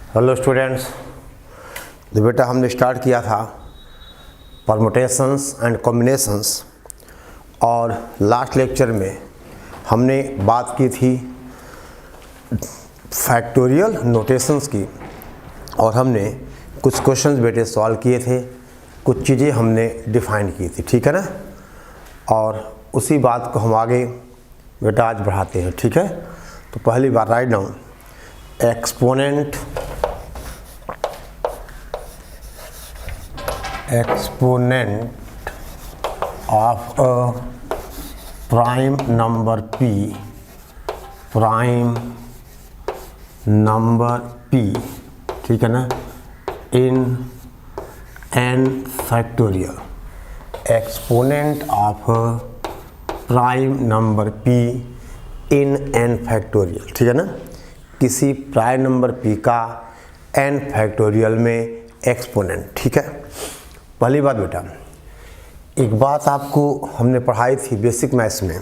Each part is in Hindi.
हेलो स्टूडेंट्स, तो बेटा हमने स्टार्ट किया था परमुटेशंस एंड कॉम्बिनेशंस और लास्ट लेक्चर में हमने बात की थी फैक्टोरियल नोटेशंस की और हमने कुछ क्वेश्चंस बेटे सॉल्व किए थे, कुछ चीज़ें हमने डिफाइन की थी, ठीक है ना। और उसी बात को हम आगे बेटा आज बढ़ाते हैं, ठीक है। तो पहली बार write down exponent of a prime number p, ठीक है ना, in n factorial. Exponent of a prime number p in n factorial, ठीक है ना। किसी प्राइम नंबर p का n फैक्टोरियल में एक्सपोनेंट, ठीक है। पहली बात बेटा, एक बात आपको हमने पढ़ाई थी बेसिक मैथ्स में,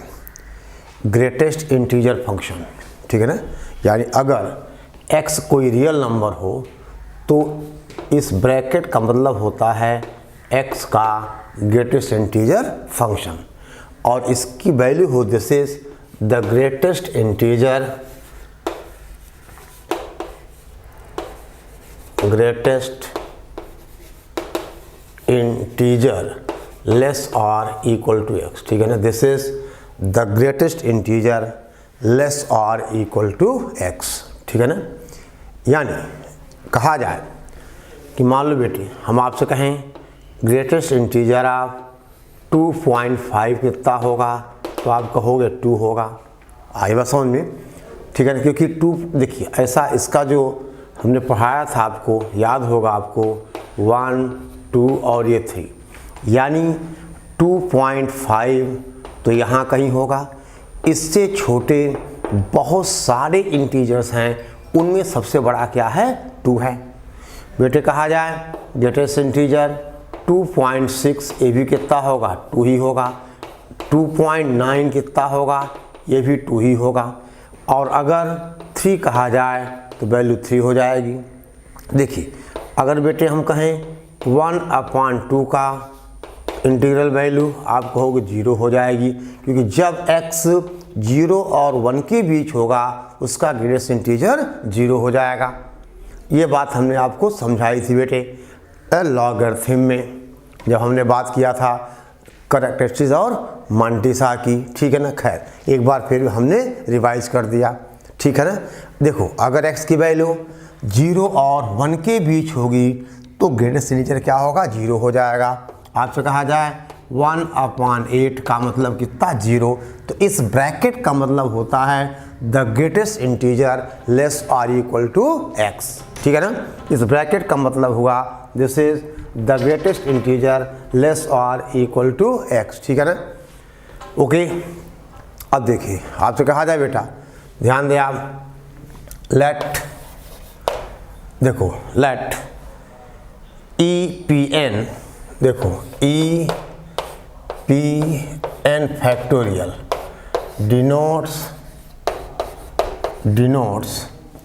ग्रेटेस्ट इंटीजर फंक्शन, ठीक है ना। यानी अगर x कोई रियल नंबर हो तो इस ब्रैकेट का मतलब होता है x का ग्रेटेस्ट इंटीजर फंक्शन, और इसकी वैल्यू हो this is the greatest integer less और इक्वल टू x, ठीक है ना। This is the greatest integer less और इक्वल टू x, ठीक है ना। यानी कहा जाए कि मान लो बेटी हम आपसे कहें ग्रेटेस्ट इंटीजर आप 2.5 कितना होगा, तो आप कहोगे 2 होगा। आई बात समझ में, ठीक है ना। क्योंकि 2 देखिए ऐसा, इसका जो हमने पढ़ाया था आपको याद होगा आपको 1, 2 और ये 3, यानी 2.5 तो यहाँ कहीं होगा। इससे छोटे बहुत सारे इंटीजर्स हैं, उनमें सबसे बड़ा क्या है, 2 है बेटे। कहा जाए ग्रेटेस्ट इंटीजर 2.6, ये भी कितना होगा, 2 ही होगा। 2.9 कितना होगा, ये भी 2 ही होगा। और अगर 3 कहा जाए तो वैल्यू 3 हो जाएगी। देखिए अगर बेटे हम कहें 1/2 का इंटीग्रल वैल्यू, आप कहोगे 0 हो जाएगी, क्योंकि जब x 0 और 1 के बीच होगा उसका ग्रेटेस्ट इंटीजर 0 हो जाएगा। ये बात हमने आपको समझाई थी बेटे लॉगरिथम में, जब हमने बात किया था कैरेक्टरिस्टिक्स और मांटिसा की, ठीक है ना। खैर एक बार फिर हमने रिवाइज कर दिया, ठीक है ना। देखो अगर x की वैल्यू 0 और 1 के बीच होगी तो ग्रेटेस्ट इंटीजर क्या होगा, 0 हो जाएगा। आपसे कहा जाए 1/8 का मतलब कितना, 0, तो इस ब्रैकेट का मतलब होता है द ग्रेटेस्ट इंटीजर लेस और इक्वल टू x, ठीक है ना। इस ब्रैकेट का मतलब हुआ this is the greatest integer less और इक्वल टू x, ठीक है ना। ओके, अब देखिए आपसे कहा जाए बेटा, ध्यान दें आप, लेट EPN, देखो EPN फैक्टोरियल डिनोट्स,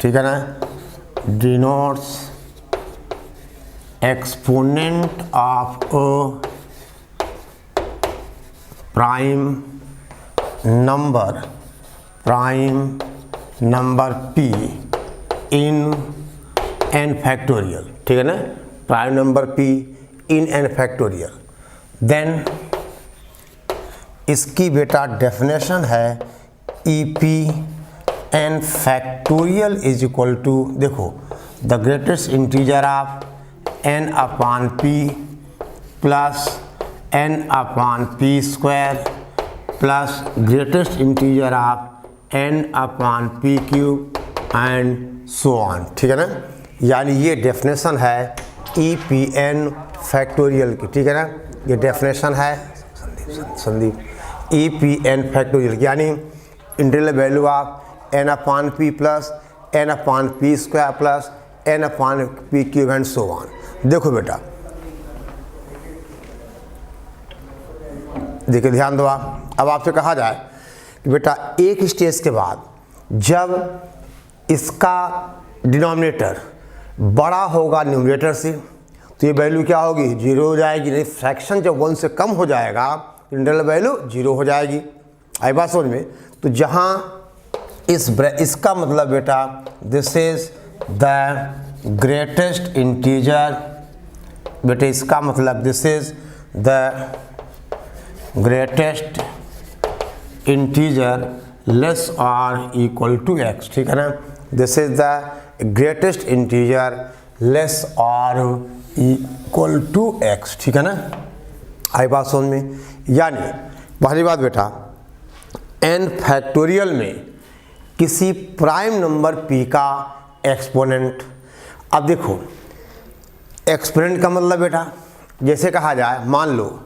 ठीक है ना, denotes exponent of a prime number p in n factorial, ठीक है ना। Prime number p in n factorial. Then इसकी बेटा डेफिनेशन है EPN factorial is equal to, देखो the greatest integer of n/p plus n/p² plus greatest integer of n/p³ and so on, ठीक है ना। यानी ये डेफिनेशन है EPN फैक्टोरियल की, ठीक है ना। ये डेफिनेशन है संदीप EPN फैक्टोरियल की, यानी integral value of n/p plus n/p² plus n/p³ and so on. देखो बेटा, देखिए ध्यान दो आप, अब आपसे कहा जाए कि बेटा एक स्टेज के बाद जब इसका डिनोमिनेटर बड़ा होगा न्यूमरेटर से, तो ये वैल्यू क्या होगी, 0 हो जाएगी। नहीं, फ्रैक्शन जब 1 से कम हो जाएगा इंटीग्रल वैल्यू 0 हो जाएगी। आई बात समझ में। तो जहाँ इसका मतलब बेटा this is the greatest integer, बेटे इसका मतलब this is the greatest integer less और इक्वल टू एक्स, ठीक है ना। This is the greatest integer less और इक्वल टू एक्स, ठीक है ना। आई बात समझ में। यानी पहली बात बेटा, n फैक्टोरियल में किसी प्राइम नंबर p का एक्सपोनेंट, अब देखो एक्सपोनेंट का मतलब बेटा जैसे कहा जाए, मान लो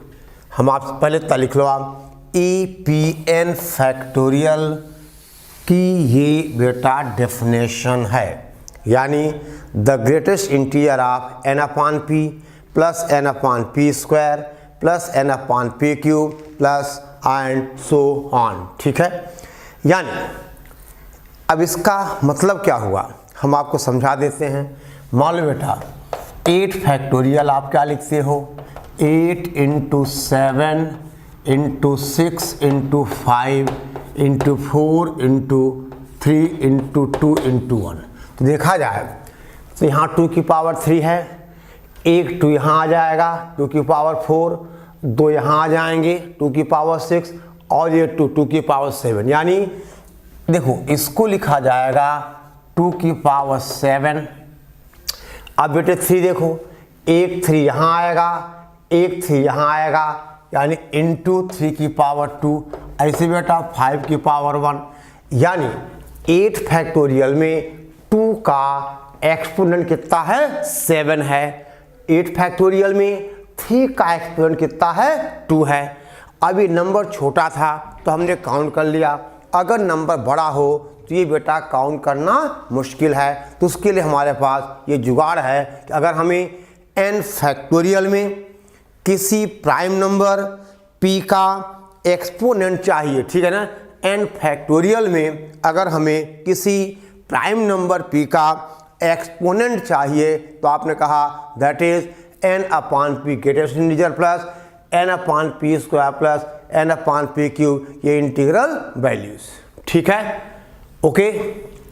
हम आप पहले तक लिख लो आप EPN फैक्टोरियल की ये बेटा डेफिनेशन है, यानी the greatest integer of n/p plus n/p square plus n/p cube plus and so on, ठीक है। यानी अब इसका मतलब क्या हुआ हम आपको समझा देते हैं। मान लो बेटा 8 फैक्टोरियल आप क्या लिखते हो, 8 × 7 × 6 × 5 × 4 × 3 × 2 × 1। तो देखा जाए तो यहाँ 2 की पावर 3 है, एक 2 यहाँ आ जाएगा 2 की पावर 4, 2 यहाँ आ जाएंगे 2 की पावर 6 और ये 2 की पावर 7। यानी देखो इसको लिखा जाएगा 2 की पावर 7। अब बेटे 3 देखो, एक 3 यहाँ आएगा, एक 3 यहाँ आएगा, यानी इंटू 3 की पावर 2, ऐसे बेटा 5 की पावर 1। यानी 8 फैक्टोरियल में 2 का एक्सपोनेंट कितना है, 7 है। 8 फैक्टोरियल में 3 का एक्सपोनेंट कितना है, 2 है। अभी नंबर छोटा था तो हमने काउंट कर लिया, अगर नंबर बड़ा हो तो ये बेटा काउंट करना मुश्किल है। तो उसके लिए हमारे पास ये जुगाड़ है कि अगर हमें n फैक्टोरियल में किसी प्राइम नंबर p का एक्सपोनेंट चाहिए, ठीक है ना। n फैक्टोरियल में अगर हमें किसी प्राइम नंबर p का एक्सपोनेंट चाहिए तो आपने कहा that is n/p greatest integer plus n/p square plus n/p cube, ये इंटीग्रल वैल्यूज, ठीक है। ओके,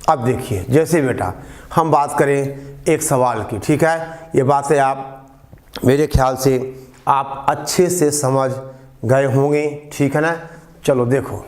अब देखिए जैसे बेटा हम बात करें एक सवाल की, ठीक है। ये बातें आप मेरे ख्याल से आप अच्छे से समझ गए होंगे, ठीक है ना। चलो देखो,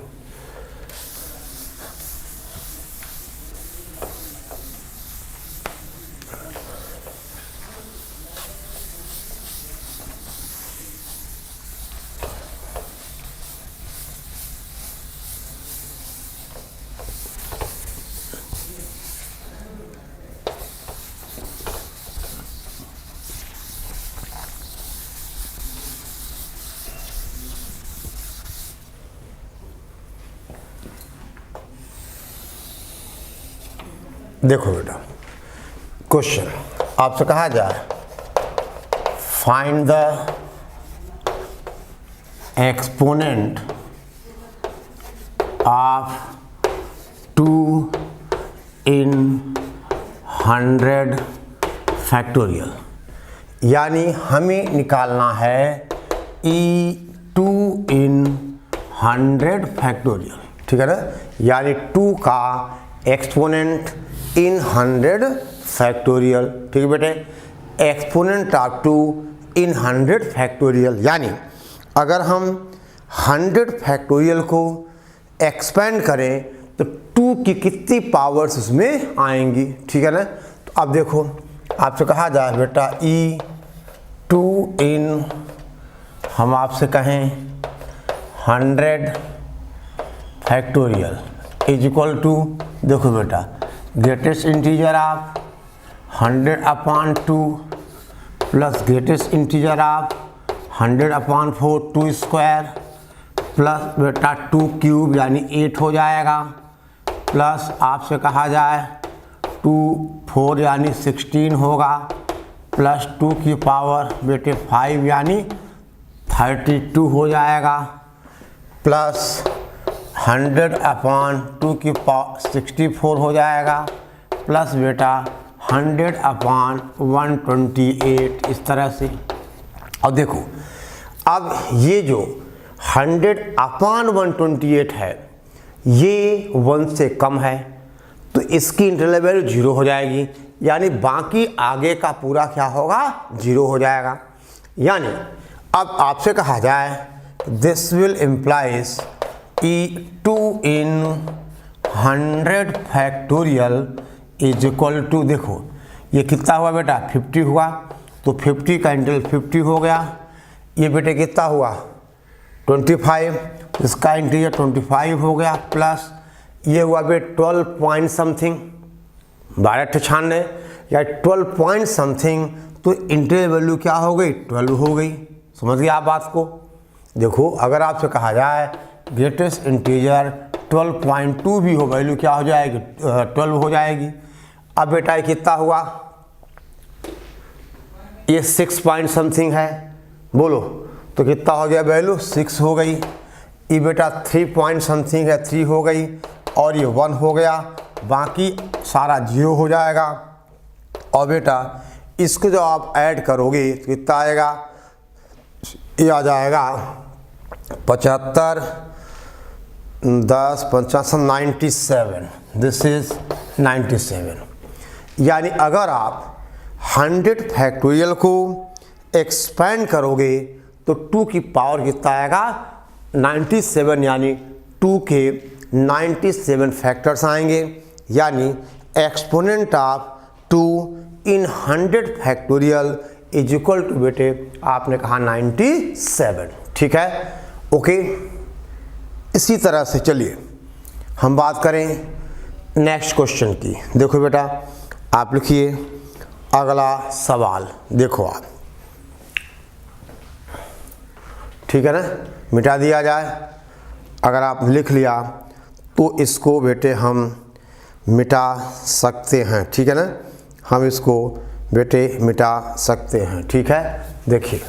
देखो बेटा क्वेश्चन आपसे कहा जाए find the exponent of 2 in 100 factorial, यानी हमें निकालना है E2 in 100 फैक्टोरियल, ठीक है ना। यानी 2 का एक्सपोनेंट इन 100 फैक्टोरियल, ठीक है बेटे। एक्सपोनेंट ऑफ 2 इन 100 फैक्टोरियल, यानी अगर हम 100 फैक्टोरियल को एक्सपेंड करें तो 2 की कितनी पावर्स उसमें आएंगी, ठीक है ना। तो अब देखो आपसे कहा जाए बेटा E2 इन, हम आपसे कहें 100 फैक्टोरियल इज इक्वल टू, देखो बेटा greatest integer of 100/2 plus greatest integer of 100/4 2 square plus बेटा 2 क्यूब यानी 8 हो जाएगा, प्लस आपसे कहा जाए 2 4 यानी 16 होगा, प्लस 2 की पावर बेटे 5 यानी 32 हो जाएगा, प्लस 100/2 की पावर 64 हो जाएगा, प्लस बेटा 100/128 इस तरह से। और देखो अब ये जो 100/128 है ये 1 से कम है तो इसकी इंटरवल वैल्यू 0 हो जाएगी, यानी बाकी आगे का पूरा क्या होगा 0 हो जाएगा। यानी अब आपसे कहा जाए दिस विल इम्प्लाइज कि 2 in 100 factorial is equal to, देखो ये कितना हुआ बेटा 50 हुआ, तो 50 का इंटरवल 50 हो गया। ये बेटे कितना हुआ 25, इसका इंटीजर 25 हो गया, प्लस ये हुआ बेटे 12 पॉइंट समथिंग 1296 या 12 पॉइंट समथिंग, तो इंटीजर वैल्यू क्या हो गई 12 हो गई। समझ गए आप बात को। देखो अगर आपसे कहा जाए ग्रेटेस्ट इंटीजर 12.2 भी हो, वैल्यू क्या हो जाएगी 12 हो जाएगी। अब बेटा ये कितना हुआ, ये 6 पॉइंट समथिंग है, बोलो तो कितना हो गया वैल्यू 6 हो गई। ये बेटा 3 पॉइंट समथिंग है 3 हो गई, और ये 1 हो गया, बाकी सारा 0 हो जाएगा। और बेटा इसको जो आप ऐड करोगे तो कितना आएगा, ये आ जाएगा 75 10 50 97, दिस इज 97। यानी अगर आप 100 फैक्टोरियल को एक्सपेंड करोगे तो 2 की पावर कितना आएगा 97, यानी 2 के 97 फैक्टर्स आएंगे। यानी exponent of 2 in 100 factorial is equal to बेटे आपने कहा 97। ठीक है, ओके। इसी तरह से चलिए हम बात करें नेक्स्ट क्वेश्चन की। देखो बेटा आप लिखिए अगला सवाल, देखो आप, ठीक है ना, मिटा दिया जाए। अगर आप लिख लिया तो इसको बेटे हम मिटा सकते हैं, ठीक है ना, हम इसको बेटे मिटा सकते हैं। ठीक है, देखिए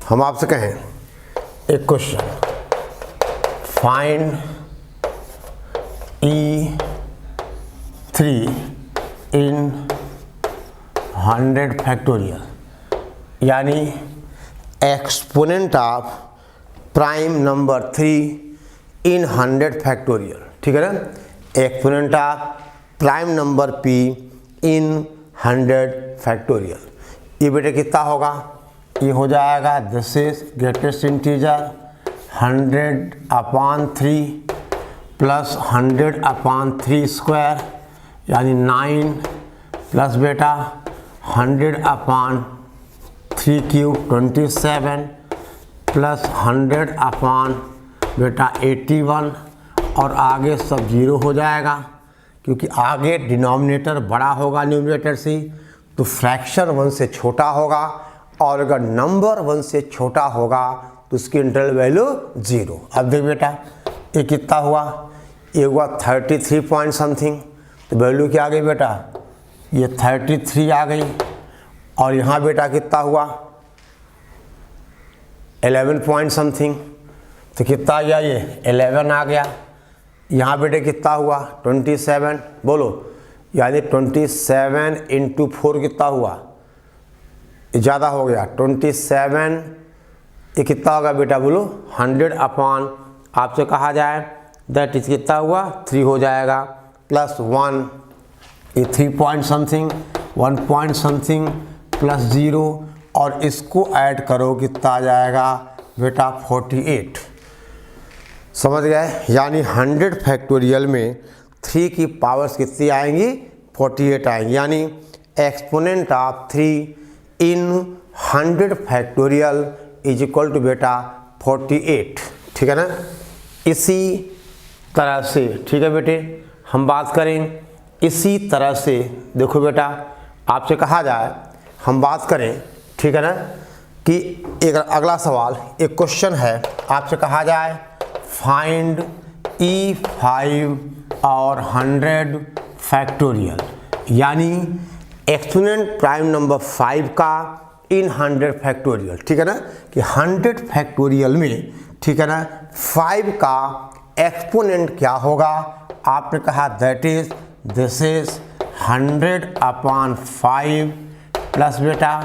हम आपसे कहें एक क्वेश्चन, फाइंड E3 इन 100 फैक्टोरियल, यानी exponent of prime number 3 in 100 factorial. ठीक है ना, exponent of prime number P in 100 factorial. ये बेटे कितना होगा, ये हो जाएगा this is greatest integer 100/3 plus 100/3 square, यानी 9 प्लस बेटा 100/3 क्यूब 27 प्लस 100 बेटा 81, और आगे सब 0 हो जाएगा क्योंकि आगे डिनोमिनेटर बड़ा होगा न्यूमरेटर से, तो फ्रैक्शन 1 से छोटा होगा, और अगर नंबर 1 से छोटा होगा तो उसकी इंटरवल वैल्यू 0। अब देख बेटा ये कितना हुआ, ये हुआ 33 पॉइंट समथिंग, तो वैल्यू क्या आ गई बेटा, ये 33 आ गई। और यहाँ बेटा कितना हुआ 11 पॉइंट समथिंग, तो कितना आ गया, ये 11 आ गया। यहाँ बेटे कितना हुआ 27, बोलो, यानी 27 इंटू 4 कितना हुआ, ज़्यादा हो गया 27, ये कितना होगा बेटा बोलो 100 आपसे कहा जाए दैट इज कितना हुआ 3 हो जाएगा, प्लस 1, ये 3 point something 1 point something plus 0, और इसको ऐड करो कितना आ जाएगा बेटा 48। समझ गए, यानी 100 फैक्टोरियल में 3 की पावर्स कितनी आएंगी 48 आएंगी, यानी exponent of 3 in 100 factorial is equal to बेटा 48। ठीक है ना, इसी तरह से, ठीक है बेटे, हम बात करें इसी तरह से। देखो बेटा आपसे कहा जाए हम बात करें, ठीक है ना, कि एक अगला सवाल, एक क्वेश्चन है, आपसे कहा जाए फाइंड E5 और 100 फैक्टोरियल, यानी एक्सपोनेंट प्राइम नंबर 5 का इन 100 फैक्टोरियल, ठीक है ना, कि 100 फैक्टोरियल में, ठीक है ना, 5 का एक्सपोनेंट क्या होगा, आपने कहा that is this is 100/5 plus बेटा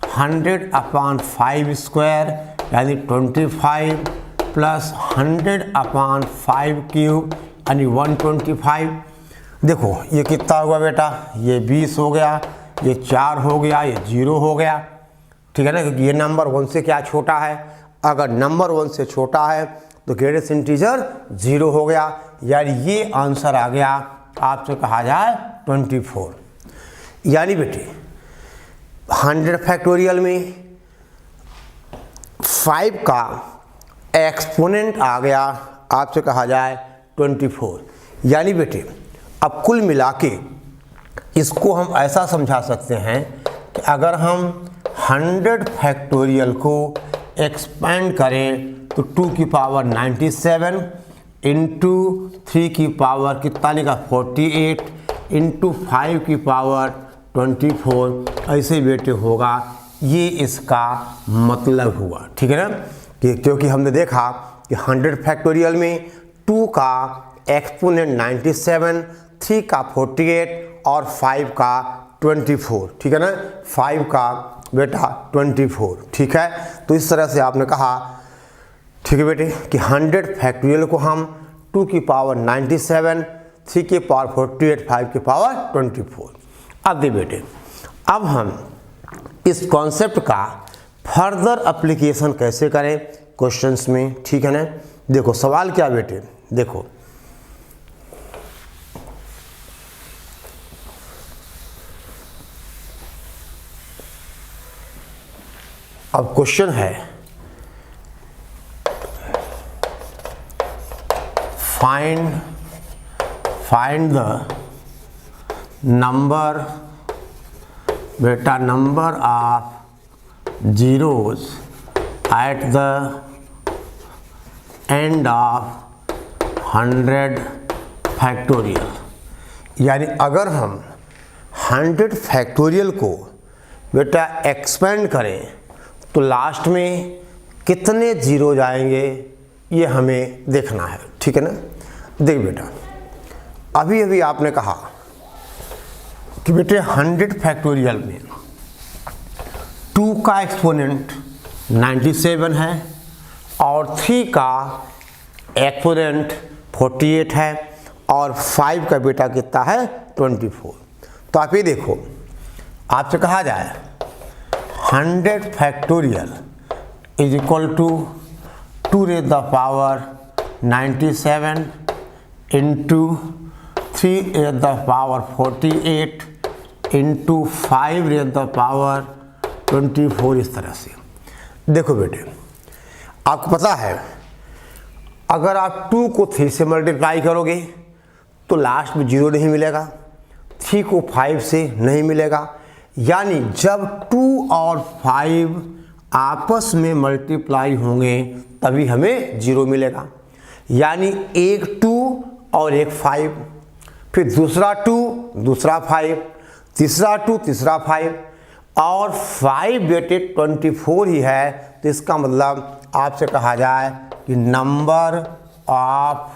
100/5 स्क्वायर यानी 25 प्लस 100/5 क्यूब यानी 125। देखो ये कितना हुआ बेटा, ये 20 हो गया, ये 4 हो गया, ये 0 हो गया, ठीक है ना, क्योंकि ये नंबर 1 से क्या छोटा है, अगर नंबर 1 से छोटा है तो ग्रेटेस्ट इंटीजर 0 हो गया, यानी ये आंसर आ गया आपसे कहा जाए 24। यानी बेटे 100 फैक्टोरियल में 5 का एक्सपोनेंट आ गया आपसे कहा जाए 24। यानी बेटे अब कुल मिला के इसको हम ऐसा समझा सकते हैं कि अगर हम 100 फैक्टोरियल को एक्सपेंड करें तो 2 की पावर 97 इंटू 3 की पावर कितना लिखा 48 इंटू 5 की पावर 24 ऐसे बेटे होगा। ये इसका मतलब हुआ, ठीक है ना, कि क्योंकि हमने देखा कि 100 फैक्टोरियल में 2 का एक्सपोनेंट 97, 3 का 48 और 5 का 24, ठीक है ना, 5 का बेटा 24, ठीक है। तो इस तरह से आपने कहा, ठीक है बेटे, कि 100 फैक्टोरियल को हम 2 की पावर 97, 3 की पावर 48, 5 की पावर 24। अब दे बेटे, अब हम इस कॉन्सेप्ट का फर्दर एप्लीकेशन कैसे करें क्वेश्चंस में, ठीक है ना। देखो सवाल क्या बेटे, देखो अब क्वेश्चन है फाइंड द नंबर बेटा number of zeros at the end of 100 factorial. यानी अगर हम 100 फैक्टोरियल को बेटा एक्सपेंड करें तो लास्ट में कितने जीरो जाएंगे ये हमें देखना है, ठीक है ना। देख बेटा, अभी अभी आपने कहा कि बेटे 100 फैक्टोरियल में 2 का एक्सपोनेंट 97 है और 3 का एक्सपोनेंट 48 है और 5 का बेटा कितना है 24। तो आप ये देखो, आपसे कहा जाए 100 factorial is equal to 2 raise the power 97 into 3 raise the power 48 into 5 raise the power 24। इस तरह से देखो बेटे, आपको पता है अगर आप 2 को 3 से मल्टीप्लाई करोगे तो लास्ट में 0 नहीं मिलेगा, 3 को 5 से नहीं मिलेगा, यानी जब 2 और 5 आपस में मल्टीप्लाई होंगे तभी हमें 0 मिलेगा। यानी एक 2 और एक 5, फिर दूसरा 2 दूसरा 5, तीसरा 2 तीसरा 5 और 5 बेटे 24 ही है। तो इसका मतलब आपसे कहा जाए कि number of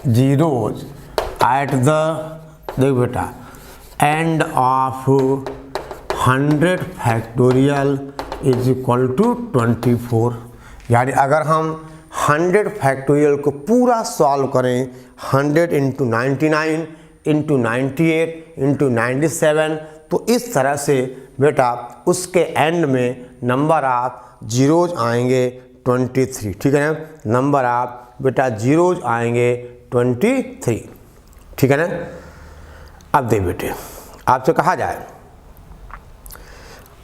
zeros at the देख बेटा end of 100 factorial is equal to 24। यानी अगर हम 100 फैक्टोरियल को पूरा सॉल्व करें 100 इंटू 99 इंटू 98 इंटू 97, तो इस तरह से बेटा उसके एंड में नंबर ऑफ जीरोज आएंगे 23, ठीक है ना। नंबर ऑफ बेटा जीरोज आएंगे 23, ठीक है ना। अब दे बेटे, आपसे कहा जाए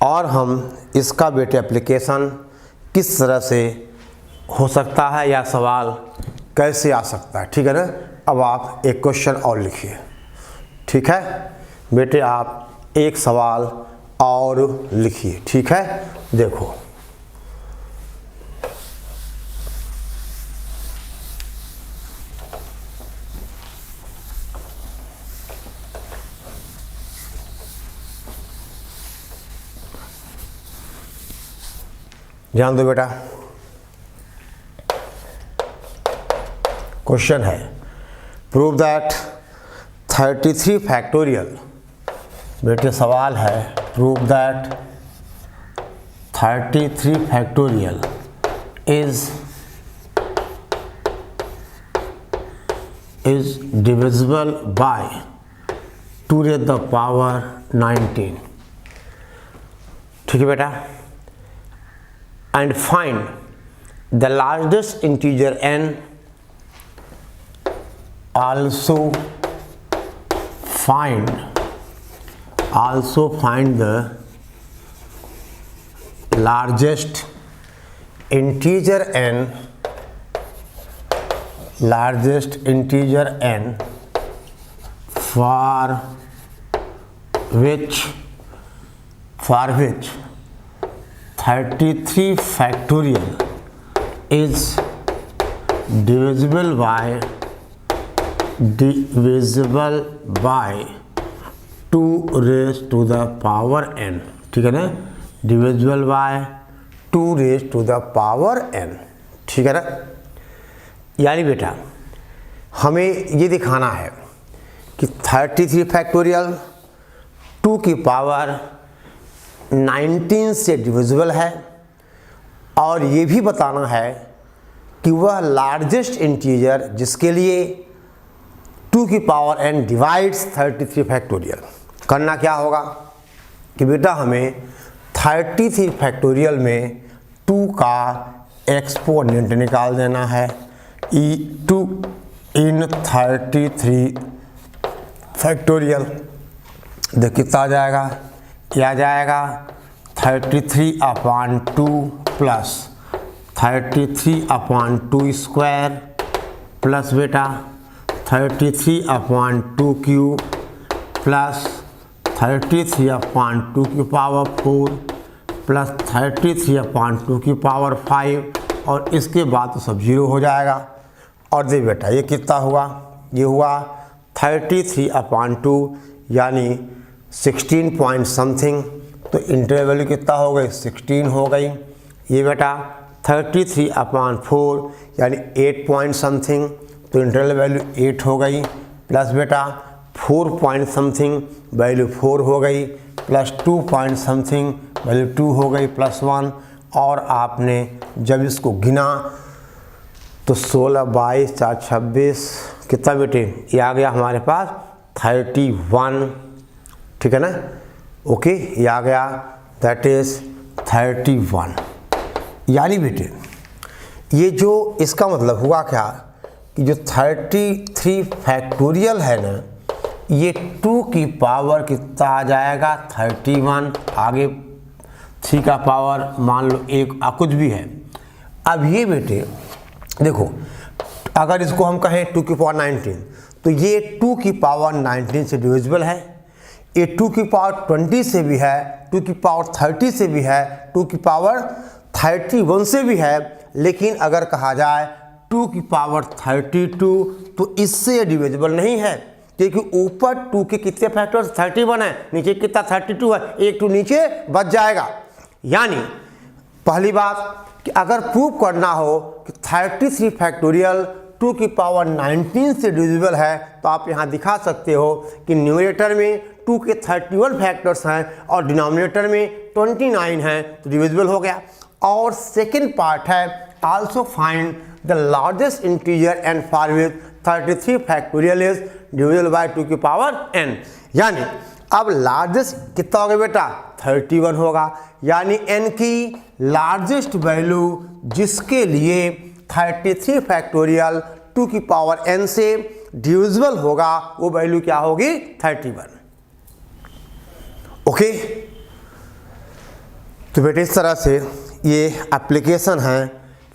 और हम इसका बेटे एप्लीकेशन किस तरह से हो सकता है या सवाल कैसे आ सकता है, ठीक है ना। अब आप एक क्वेश्चन और लिखिए, ठीक है बेटे, आप एक सवाल और लिखिए, ठीक है। देखो ध्यान दो बेटा, क्वेश्चन है प्रूव दैट 33 फैक्टोरियल, बेटे सवाल है prove that 33 factorial is divisible by 2 raised the power 19। ठीक है बेटा, and find the largest integer n, also find the largest integer n for which 33 factorial is divisible by 2 raised to the power n। ठीक है ना, divisible by 2 raised to the power n। ठीक है ना, यानी बेटा हमें ये दिखाना है कि 33 फैक्टोरियल 2 की पावर 19 से डिविजिबल है, और ये भी बताना है कि वह लार्जेस्ट इंटीजर जिसके लिए 2 की पावर n डिवाइड्स 33 फैक्टोरियल। करना क्या होगा कि बेटा हमें 33 फैक्टोरियल में 2 का एक्सपोनेंट निकाल देना है। E2 इन 33 फैक्टोरियल, देख कितना आ जाएगा, क्या आ जाएगा 33/2 प्लस 33/2 स्क्वायर प्लस बेटा 33/2 क्यूब प्लस 33/2 की पावर 4 प्लस 33/2 की पावर 5, और इसके बाद तो सब जीरो हो जाएगा। और देख बेटा ये कितना हुआ, ये हुआ 33/2 यानी 16 पॉइंट समथिंग, तो इंटरवल वैल्यू कितना हो गई 16 हो गई। ये बेटा 33/4 यानी 8 पॉइंट समथिंग, तो इंटरवल वैल्यू 8 हो गई, प्लस बेटा 4 पॉइंट समथिंग वैल्यू 4 हो गई, प्लस 2 पॉइंट समथिंग वैल्यू 2 हो गई प्लस 1, और आपने जब इसको गिना तो 16, 22, 4, 26 कितना बेटे, ये आ गया हमारे पास 31। ठीक है ना, ओके, ये आ गया दैट इज 31। यानी बेटे ये जो इसका मतलब हुआ क्या कि जो 33 फैक्टोरियल है ना, ये 2 की पावर कितना आ जाएगा 31, आगे 3 का पावर मान लो 1 कुछ भी है। अब ये बेटे देखो, अगर इसको हम कहें 2 की पावर 19, तो ये 2 की पावर 19 से डिविजिबल है, ये 2 की पावर 20 से भी है, 2 की पावर 30 से भी है, 2 की पावर 31 से भी है, लेकिन अगर कहा जाए 2 की पावर 32 तो इससे ये डिविजिबल नहीं है, क्योंकि ऊपर 2 के कितने फैक्टर्स 31 है, नीचे कितना 32 है, एक 2 नीचे बच जाएगा। यानी पहली बात कि अगर प्रूव करना हो कि 33 फैक्टोरियल 2 की पावर 19 से डिविजिबल है, तो आप यहाँ दिखा सकते हो कि न्यूमरेटर में 2 के 31 फैक्टर्स हैं और डिनोमिनेटर में 29 हैं, तो डिविजिबल हो गया। और सेकेंड पार्ट है also find the largest integer and for which 33 factorial is divisible by 2 की पावर n। यानी अब लार्जेस्ट कितना होगा बेटा 31 होगा, यानी n की लार्जेस्ट वैल्यू जिसके लिए 33 फैक्टोरियल 2 की पावर n से डिविजिबल होगा वो वैल्यू क्या होगी 31। ओके, तो बेटे इस तरह से ये एप्लीकेशन है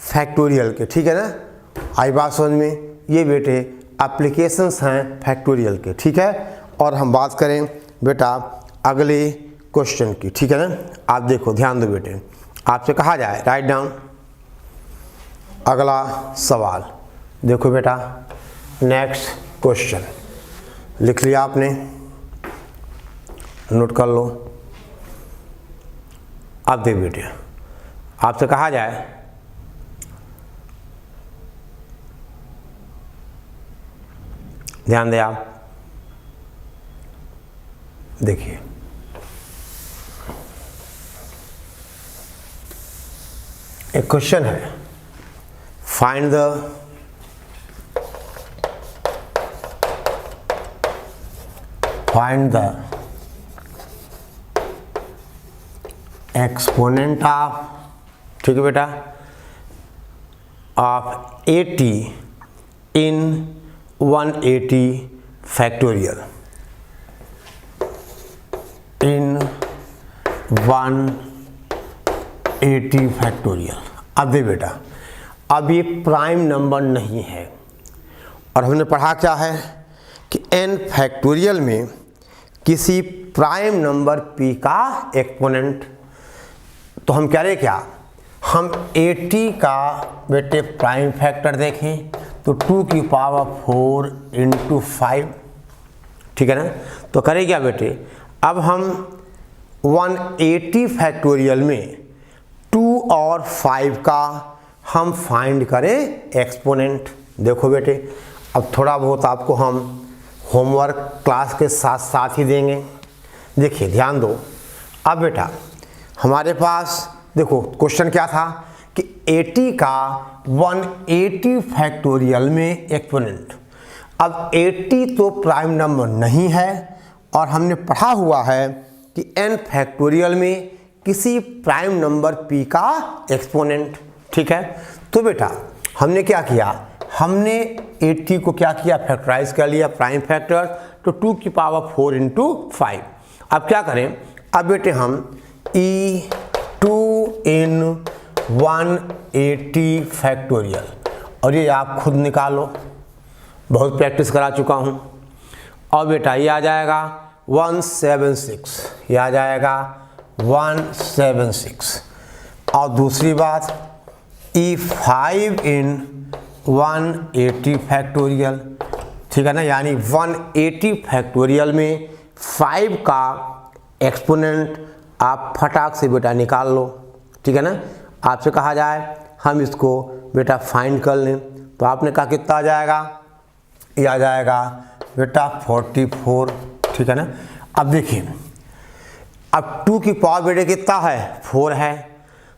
फैक्टोरियल के। ठीक है ना, आई बात समझ में, ये बेटे एप्लीकेशंस हैं फैक्टोरियल के। ठीक है, और हम बात करें बेटा अगले क्वेश्चन की। ठीक है ना, आप देखो ध्यान दो बेटे, आपसे कहा जाए राइट डाउन अगला सवाल। देखो बेटा नेक्स्ट क्वेश्चन लिख लिया आपने, नोट कर लो। अब देख बेटे आपसे कहा जाए ध्यान दें आप, देखिए एक क्वेश्चन है, फाइंड द एक्सपोनेंट ऑफ, ठीक है बेटा, of 80 in 180 factorial, in 180 factorial. अब दे बेटा, अब ये प्राइम नंबर नहीं है और हमने पढ़ा क्या है कि n फैक्टोरियल में किसी प्राइम नंबर p का एक्सपोनेंट, तो हम कह रहे क्या, हम 80 का बेटे प्राइम फैक्टर देखें तो 2 की पावर 4 इंटू 5, ठीक है ना। तो करें क्या बेटे, अब हम 180 फैक्टोरियल में 2 और 5 का हम फाइंड करें एक्सपोनेंट। देखो बेटे, अब थोड़ा बहुत आपको हम होमवर्क क्लास के साथ साथ ही देंगे। देखिए ध्यान दो, अब बेटा हमारे पास देखो क्वेश्चन क्या था कि 80 का 180 फैक्टोरियल में एक्सपोनेंट। अब 80 तो प्राइम नंबर नहीं है और हमने पढ़ा हुआ है कि n फैक्टोरियल में किसी प्राइम नंबर p का एक्सपोनेंट, ठीक है। तो बेटा हमने क्या किया, हमने 80 को क्या किया, फैक्टराइज कर लिया प्राइम फैक्टर, तो 2 की पावर 4 इंटू 5। अब क्या करें, अब बेटे हम E2 इन 180 फैक्टोरियल, और ये आप खुद निकालो, बहुत प्रैक्टिस करा चुका हूँ। और बेटा ये आ जाएगा 176, ये आ जाएगा 176। और दूसरी बात E5 इन 180 फैक्टोरियल, ठीक है ना, यानी 180 फैक्टोरियल में 5 का एक्सपोनेंट आप फटाक से बेटा निकाल लो, ठीक है ना। आपसे कहा जाए हम इसको बेटा फाइंड कर लें, तो आपने कहा कितना आ जाएगा, ये आ जाएगा बेटा 44, ठीक है ना। अब देखिए, अब 2 की पावर बेटे कितना है, 4 है,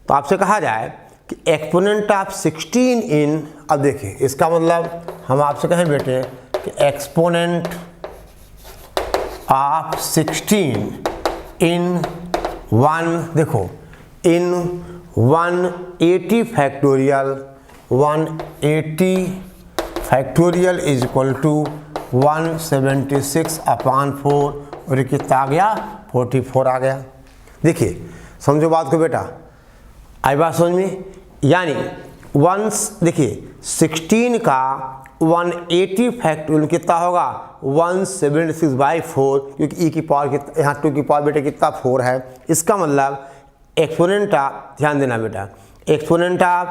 तो आपसे कहा जाए कि एक्सपोनेंट ऑफ 16 इन, अब देखिए इसका मतलब हम आपसे कहें बेटे कि एक्सपोनेंट ऑफ 16 इन 1, देखो in 180 factorial, 180 factorial is equal to 176 upon 4, और ये कितना आ गया, 44 आ गया। देखिए समझो बात को बेटा, आई बात समझ में, यानी देखिए 16 का 180 फैक्टोरियल कितना होगा, 176/4, क्योंकि ई की पावर कितना, यहाँ 2 की पावर बेटे कितना 4 है। इसका मतलब एक्सपोनेंट ऑफ, ध्यान देना बेटा, एक्सपोनेंट ऑफ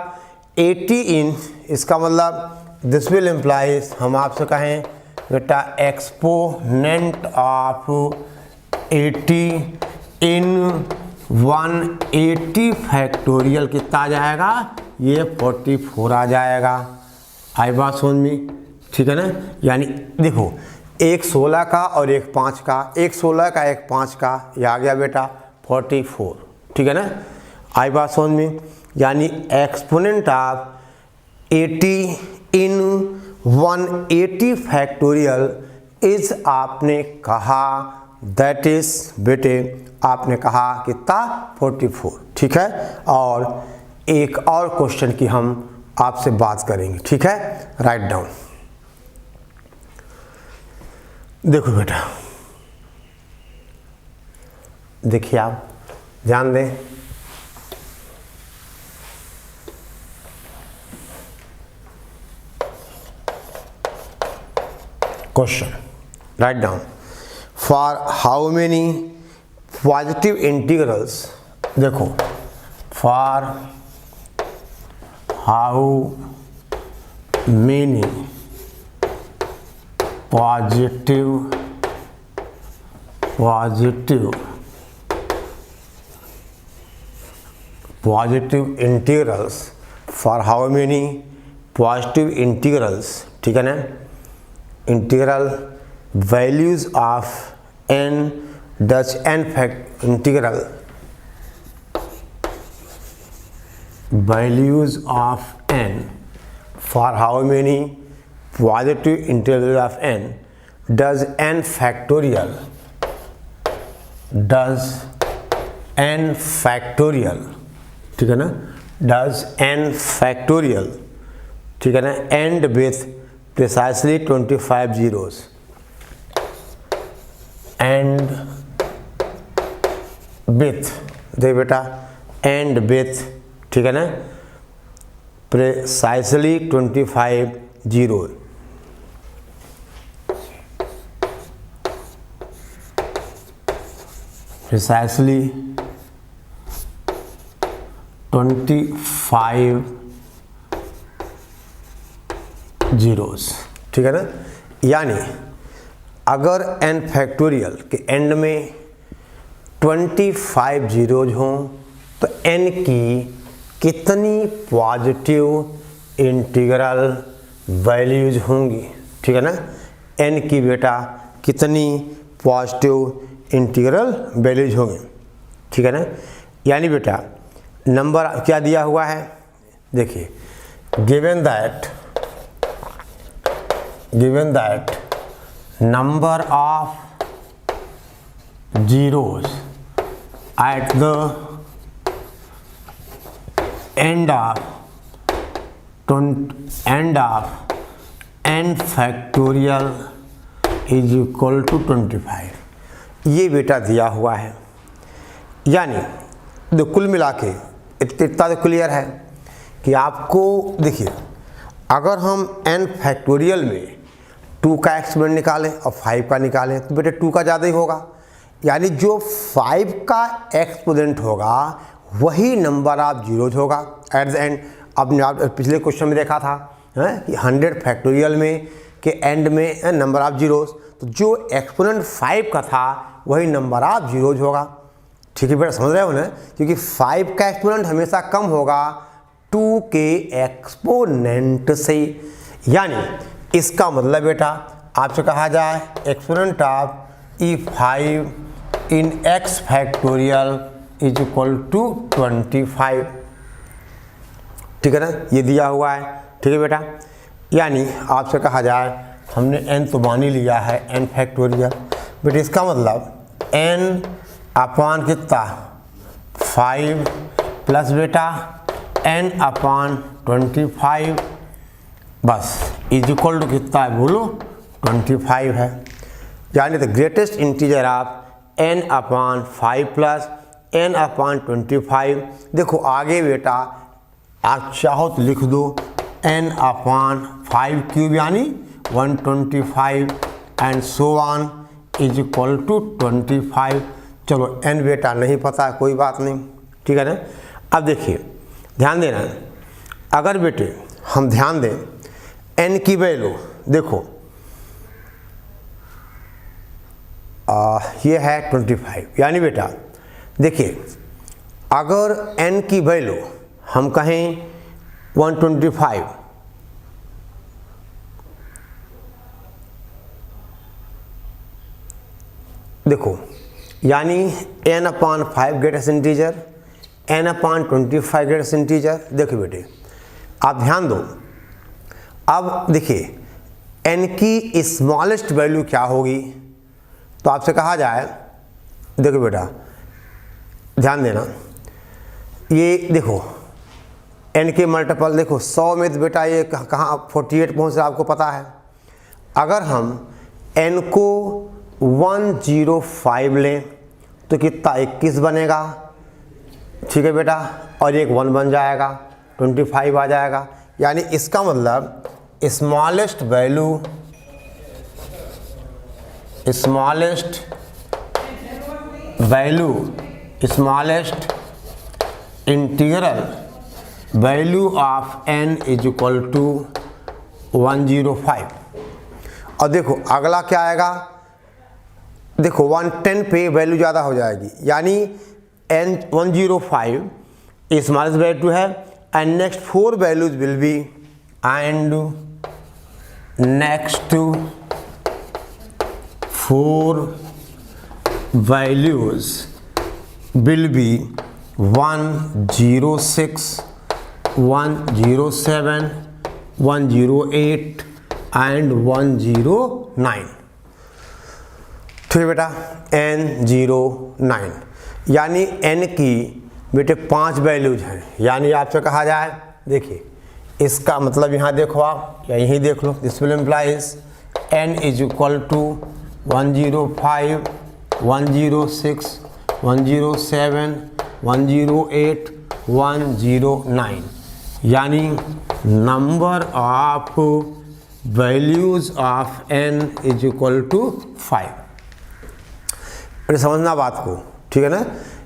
80 इन, इसका मतलब दिस विल इम्प्लाइज, हम आपसे कहें बेटा एक्सपोनेंट ऑफ 80 इन 180 फैक्टोरियल कितना आ जाएगा, ये 44 आ जाएगा। आई बात समझ में, ठीक है ना। यानी देखो एक 16 का और एक 5 का, एक 16 का एक 5 का, ये आ गया बेटा 44, ठीक है ना। आई बात समझ में, यानी exponent of 80 in 180 factorial is, आपने कहा दैट इज बेटे, आपने कहा कितना 44, ठीक है। और एक और क्वेश्चन की हम आपसे बात करेंगे, ठीक है। राइट डाउन, देखो बेटा, देखिए आप ध्यान दें, question, write down, for how many positive integrals, देखो for how many positive positive integrals for how many positive integrals, ठीक है ना, integral values of n does n fact integral values of n for how many positive integral of n does n factorial ठीक है ना, does n factorial, ठीक है ना, end with precisely 25 zeros, end with, देख बेटा, end with, ठीक है ना, precisely 25 zeros, precisely 25 zeros, ठीक है ना। यानी अगर n फैक्टोरियल के एंड में 25 जीरोज हों तो n की कितनी पॉजिटिव इंटीग्रल वैल्यूज होंगी, ठीक है ना, n की बेटा कितनी पॉजिटिव इंटीग्रल वैल्यूज होंगे, ठीक है ना। यानी बेटा नंबर क्या दिया हुआ है, देखिए, given that number of zeros at the end of n factorial is equal to 25, ये बेटा दिया हुआ है। यानी तो कुल मिला के इतना तो क्लियर है कि आपको देखिए, अगर हम n फैक्टोरियल में 2 का एक्सपोनेंट निकालें और 5 का निकालें तो बेटा 2 का ज़्यादा ही होगा। यानी जो 5 का एक्सपोनेंट होगा वही नंबर ऑफ जीरोज होगा एट द एंड। आपने आप पिछले क्वेश्चन में देखा था कि 100 फैक्टोरियल में के एंड में नंबर ऑफ जीरोज, तो जो एक्सपोनेंट 5 का था वही नंबर ऑफ जीरोज होगा, ठीक है बेटा, समझ रहे हो ना, क्योंकि 5 का एक्सपोनेंट हमेशा कम होगा 2 के एक्सपोनेंट से। यानी इसका मतलब बेटा आपसे कहा जाए exponent of E5 in x factorial is equal to 25, ठीक है ना, ये दिया हुआ है, ठीक है बेटा। यानी आपसे कहा जाए हमने n तो मान ही लिया है n फैक्टोरियल, बेटा इसका मतलब n अपान कितना 5 प्लस बेटा n अपान 25 बस इज इक्वल टू कितना है बोलो 25 है। यानी the greatest integer of n upon 5 plus n अपान 25। देखो आगे बेटा आप चाहो तो लिख दो n अपान 5 क्यूब यानी 125 and so on is equal to 25। चलो n बेटा नहीं पता कोई बात नहीं, ठीक है ना। अब देखिए ध्यान देना, अगर बेटे हम ध्यान दें n की वैल्यू देखो ये है 25, यानी बेटा देखिए अगर n की वैल्यू हम कहें 125 देखो, यानी n अपान 5 ग्रेटेस्ट इंटीजर, n अपान 25 ग्रेटेस्ट इंटीजर। देखो बेटे आप ध्यान दो, अब देखिए n की स्मॉलेस्ट वैल्यू क्या होगी, तो आपसे कहा जाए, देखो बेटा ध्यान देना, ये देखो n के मल्टीपल देखो 100 में तो बेटा ये कहाँ 48 पहुँच रहा आपको पता है। अगर हम n को 105 लें तो कितना 21 बनेगा, ठीक है बेटा, और एक 1 बन जाएगा 25 आ जाएगा। यानी इसका मतलब smallest value smallest integral value of n is equal to 105। और देखो अगला क्या आएगा, देखो 110 पे वैल्यू ज़्यादा हो जाएगी, यानी n 105 स्मॉलेस्ट वैल्यू 2 है and next 4 values will be and next 4 values will be 106, 107, 108 and 109। ठीक है बेटा, n09 यानी n की बेटे 5 वैल्यूज हैं। यानी आपसे कहा जाए, देखिए इसका मतलब यहाँ देखो आप या यहीं देख लो, this will implies n is equal to 105, 106, 107, 108, 109 यानी number of values of n is equal to 5। फिर समझना बात को, ठीक है ना।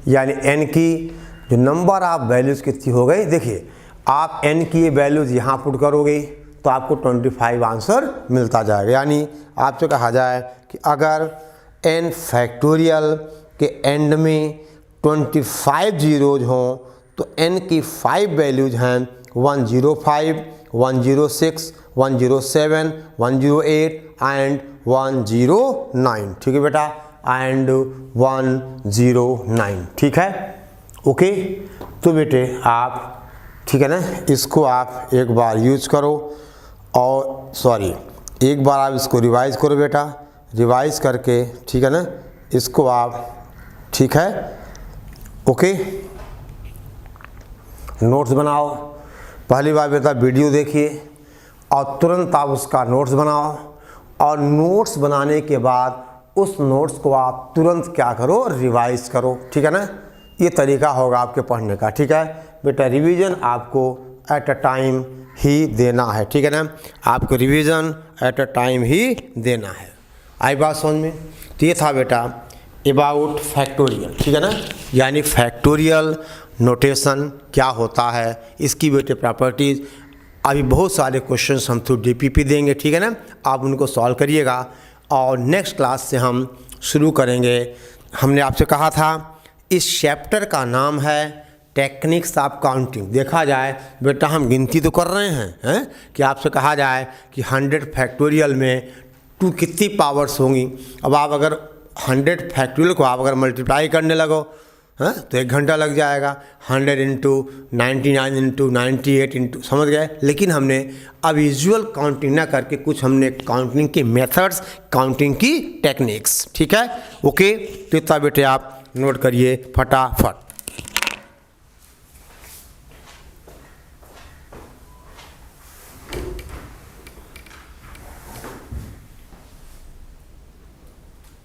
यानी n की जो नंबर ऑफ वैल्यूज कितनी हो गई, देखिए आप n की ये वैल्यूज यहाँ पुट करोगे तो आपको 25 आंसर मिलता जाएगा। यानी आपसे कहा जाए कि अगर n फैक्टोरियल के एंड में 25 जीरोज हों तो n की 5 वैल्यूज हैं 105, 106, 107, 108 एंड 109। ठीक है बेटा, एंड 109। ठीक है, ओके। तो बेटे आप, ठीक है ना, इसको आप एक बार यूज करो और एक बार आप इसको रिवाइज करो बेटा, रिवाइज करके, ठीक है ना, इसको आप, ठीक है, ओके, नोट्स बनाओ। पहली बार बेटा वीडियो देखिए और तुरंत आप उसका नोट्स बनाओ और नोट्स बनाने के बाद उस नोट्स को आप तुरंत क्या करो, रिवाइज करो। ठीक है ना, ये तरीका होगा आपके पढ़ने का। ठीक है बेटा, रिवीजन आपको एट अ टाइम ही देना है। ठीक है ना, आपको रिवीजन एट अ टाइम ही देना है। आई बात समझ में? तो ये था बेटा अबाउट फैक्टोरियल। ठीक है ना, यानी फैक्टोरियल नोटेशन क्या होता है, इसकी बेटे प्रॉपर्टीज़। अभी बहुत सारे क्वेश्चंस हम थ्रू डीपीपी देंगे। ठीक है ना, आप उनको सॉल्व करिएगा और नेक्स्ट क्लास से हम शुरू करेंगे। हमने आपसे कहा था इस चैप्टर का नाम है टेक्निक्स ऑफ काउंटिंग। देखा जाए बेटा, हम गिनती तो कर रहे हैं कि आपसे कहा जाए कि 100 फैक्टोरियल में 2 कितनी पावर्स होंगी। अब आप अगर 100 फैक्टोरियल को आप अगर मल्टीप्लाई करने लगो तो 1 घंटा लग जाएगा। 100 इंटू 99 इंटू 98 इंटू, समझ गए। लेकिन हमने अब विजुअल काउंटिंग ना करके कुछ हमने काउंटिंग के मेथड्स, काउंटिंग की टेक्निक्स। ठीक है, ओके। तो इतना बेटे आप नोट करिए फटाफट।